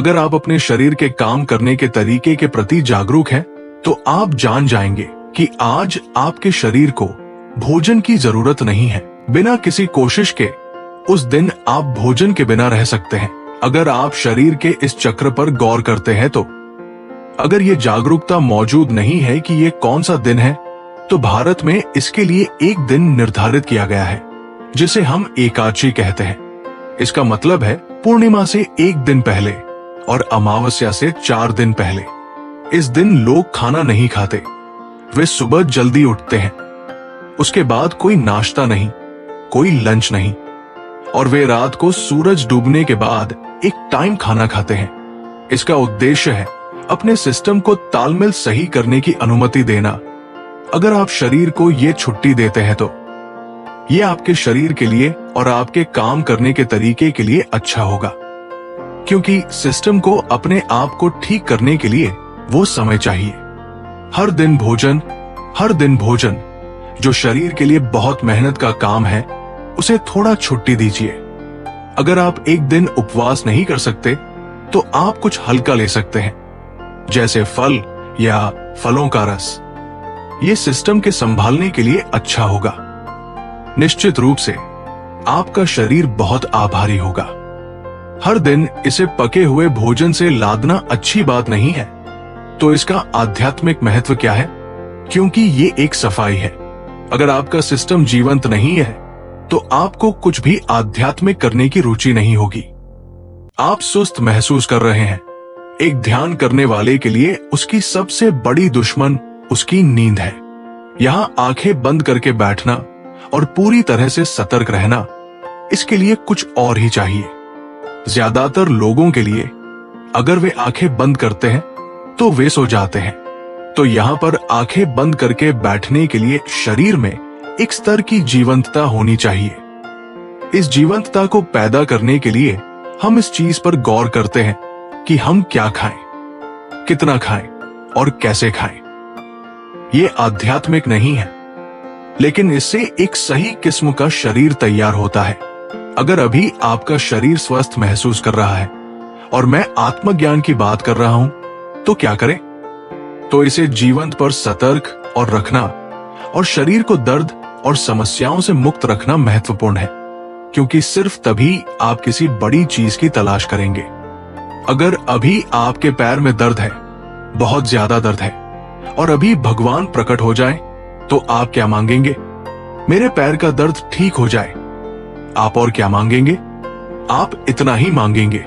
अगर आप अपने शरीर के काम करने के तरीके के प्रति जागरूक हैं, तो आप जान जाएंगे कि आज आपके शरीर को भोजन की जरूरत नहीं है। बिना किसी कोशिश के उस दिन आप भोजन के बिना रह सकते हैं। अगर आप शरीर के इस चक्र पर गौर करते हैं तो अगर ये जागरूकता मौजूद नहीं है कि ये कौन सा दिन है, तो भारत में इसके लिए एक दिन निर्धारित किया गया है जिसे हम एकादशी कहते हैं। इसका मतलब है पूर्णिमा से एक दिन पहले और अमावस्या से 4 दिन पहले। इस दिन लोग खाना नहीं खाते। वे सुबह जल्दी उठते हैं, उसके बाद कोई नाश्ता नहीं, कोई लंच नहीं, और वे रात को सूरज डूबने के बाद एक टाइम खाना खाते हैं। इसका उद्देश्य है अपने सिस्टम को तालमेल सही करने की अनुमति देना। अगर आप शरीर को ये छुट्टी देते हैं तो ये आपके शरीर के लिए और आपके काम करने के तरीके के लिए अच्छा होगा, क्योंकि सिस्टम को अपने आप को ठीक करने के लिए वो समय चाहिए। हर दिन भोजन जो शरीर के लिए बहुत मेहनत का काम है, उसे थोड़ा छुट्टी दीजिए। अगर आप एक दिन उपवास नहीं कर सकते तो आप कुछ हल्का ले सकते हैं, जैसे फल या फलों का रस। ये सिस्टम के संभालने के लिए अच्छा होगा। निश्चित रूप से आपका शरीर बहुत आभारी होगा। हर दिन इसे पके हुए भोजन से लादना अच्छी बात नहीं है। तो इसका आध्यात्मिक महत्व क्या है? क्योंकि ये एक सफाई है। अगर आपका सिस्टम जीवंत नहीं है तो आपको कुछ भी आध्यात्मिक करने की रुचि नहीं होगी। आप सुस्त महसूस कर रहे हैं। एक ध्यान करने वाले के लिए उसकी सबसे बड़ी दुश्मन उसकी नींद है। यहाँ आंखें बंद करके बैठना और पूरी तरह से सतर्क रहना, इसके लिए कुछ और ही चाहिए। ज्यादातर लोगों के लिए अगर वे आंखें बंद करते हैं तो वे सो जाते हैं। तो यहाँ पर आंखें बंद करके बैठने के लिए शरीर में एक स्तर की जीवंतता होनी चाहिए। इस जीवंतता को पैदा करने के लिए हम इस चीज पर गौर करते हैं कि हम क्या खाएं, कितना खाएं और कैसे खाएं। ये आध्यात्मिक नहीं है, लेकिन इससे एक सही किस्म का शरीर तैयार होता है। अगर अभी आपका शरीर स्वस्थ महसूस कर रहा है और मैं आत्मज्ञान की बात कर रहा हूं, तो क्या करें? तो इसे जीवंत पर सतर्क और रखना और शरीर को दर्द और समस्याओं से मुक्त रखना महत्वपूर्ण है, क्योंकि सिर्फ तभी आप किसी बड़ी चीज की तलाश करेंगे। अगर अभी आपके पैर में दर्द है, बहुत ज्यादा दर्द है, और अभी भगवान प्रकट हो जाए, तो आप क्या मांगेंगे? मेरे पैर का दर्द ठीक हो जाए। आप और क्या मांगेंगे? आप इतना ही मांगेंगे,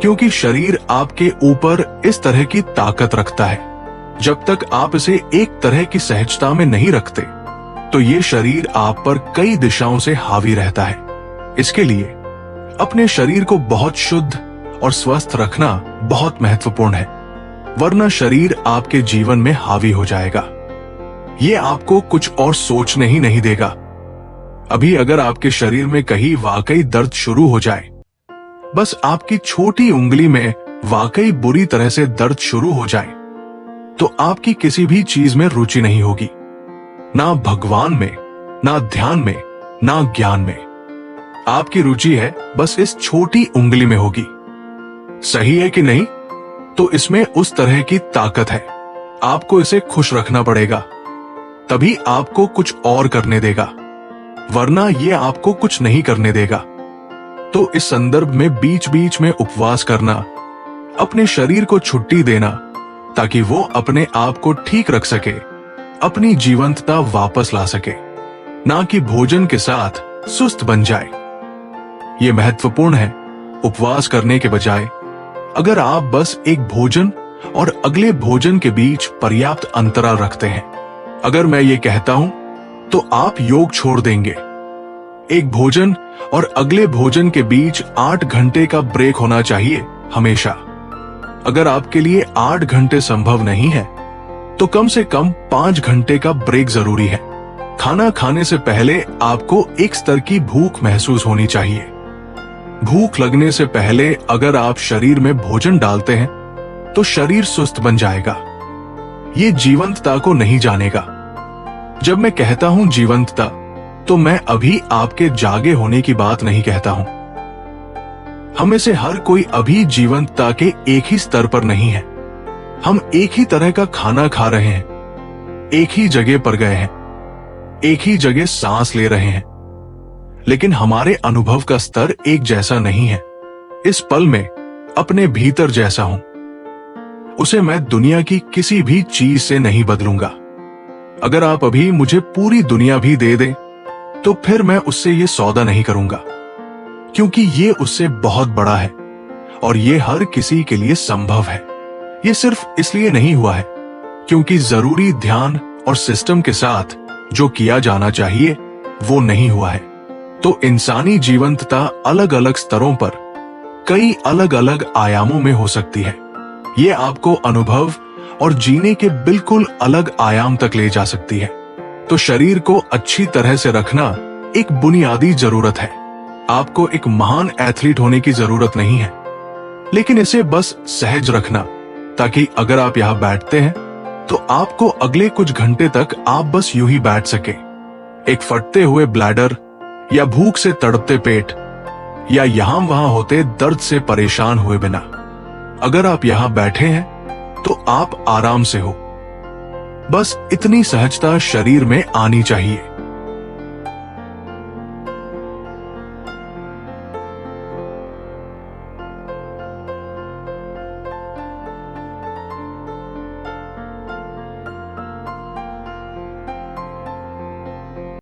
क्योंकि शरीर आपके ऊपर इस तरह की ताकत रखता है। जब तक आप इसे एक तरह की सहजता में नहीं रखते, तो ये शरीर आप पर कई दिशाओं से हावी रहता है। इसके लिए अपने शरीर को बहुत शुद्ध और स्वस्थ रखना बहुत महत्वपूर्ण है, वरना शरीर आपके जीवन में हावी हो जाएगा। ये आपको कुछ और सोचने ही नहीं देगा। अभी अगर आपके शरीर में कहीं वाकई दर्द शुरू हो जाए, बस आपकी छोटी उंगली में वाकई बुरी तरह से दर्द शुरू हो जाए, तो आपकी किसी भी चीज में रुचि नहीं होगी, ना भगवान में, ना ध्यान में, ना ज्ञान में। आपकी रुचि है बस इस छोटी उंगली में होगी। सही है कि नहीं? तो इसमें उस तरह की ताकत है। आपको इसे खुश रखना पड़ेगा, तभी आपको कुछ और करने देगा, वरना ये आपको कुछ नहीं करने देगा। तो इस संदर्भ में बीच बीच में उपवास करना, अपने शरीर को छुट्टी देना ताकि वो अपने आप को ठीक रख सके, अपनी जीवंतता वापस ला सके, ना कि भोजन के साथ सुस्त बन जाए। ये महत्वपूर्ण है। उपवास करने के बजाय अगर आप बस एक भोजन और अगले भोजन के बीच पर्याप्त अंतराल रखते हैं, अगर मैं ये कहता हूं तो आप योग छोड़ देंगे। एक भोजन और अगले भोजन के बीच 8 घंटे का ब्रेक होना चाहिए हमेशा। अगर आपके लिए 8 घंटे संभव नहीं है, तो कम से कम 5 घंटे का ब्रेक जरूरी है। खाना खाने से पहले आपको एक स्तर की भूख महसूस होनी चाहिए। भूख लगने से पहले अगर आप शरीर में भोजन डालते हैं, तो शरीर सुस्त बन जाएगा। ये जीवंतता को नहीं जानेगा। जब मैं कहता हूं जीवंतता, तो मैं अभी आपके जागे होने की बात नहीं कहता हूं। हम में से हर कोई अभी जीवंतता के एक ही स्तर पर नहीं है। हम एक ही तरह का खाना खा रहे हैं, एक ही जगह पर गए हैं, एक ही जगह सांस ले रहे हैं, लेकिन हमारे अनुभव का स्तर एक जैसा नहीं है। इस पल में अपने भीतर जैसा हूं, उसे मैं दुनिया की किसी भी चीज से नहीं बदलूंगा। अगर आप अभी मुझे पूरी दुनिया भी दे दें, तो फिर मैं उससे ये सौदा नहीं करूंगा, क्योंकि ये उससे बहुत बड़ा है और ये हर किसी के लिए संभव है। ये सिर्फ इसलिए नहीं हुआ है क्योंकि जरूरी ध्यान और सिस्टम के साथ जो किया जाना चाहिए वो नहीं हुआ है। तो इंसानी जीवंतता अलग अलग स्तरों पर कई अलग अलग आयामों में हो सकती है। ये आपको अनुभव और जीने के बिल्कुल अलग आयाम तक ले जा सकती है। तो शरीर को अच्छी तरह से रखना एक बुनियादी जरूरत है। आपको एक महान एथलीट होने की जरूरत नहीं है, लेकिन इसे बस सहज रखना, ताकि अगर आप यहां बैठते हैं तो आपको अगले कुछ घंटे तक आप बस यूं ही बैठ सके, एक फटते हुए ब्लैडर या भूख से तड़पते पेट या यहां वहां होते दर्द से परेशान हुए बिना। अगर आप यहां बैठे हैं तो आप आराम से हो। बस इतनी सहजता शरीर में आनी चाहिए।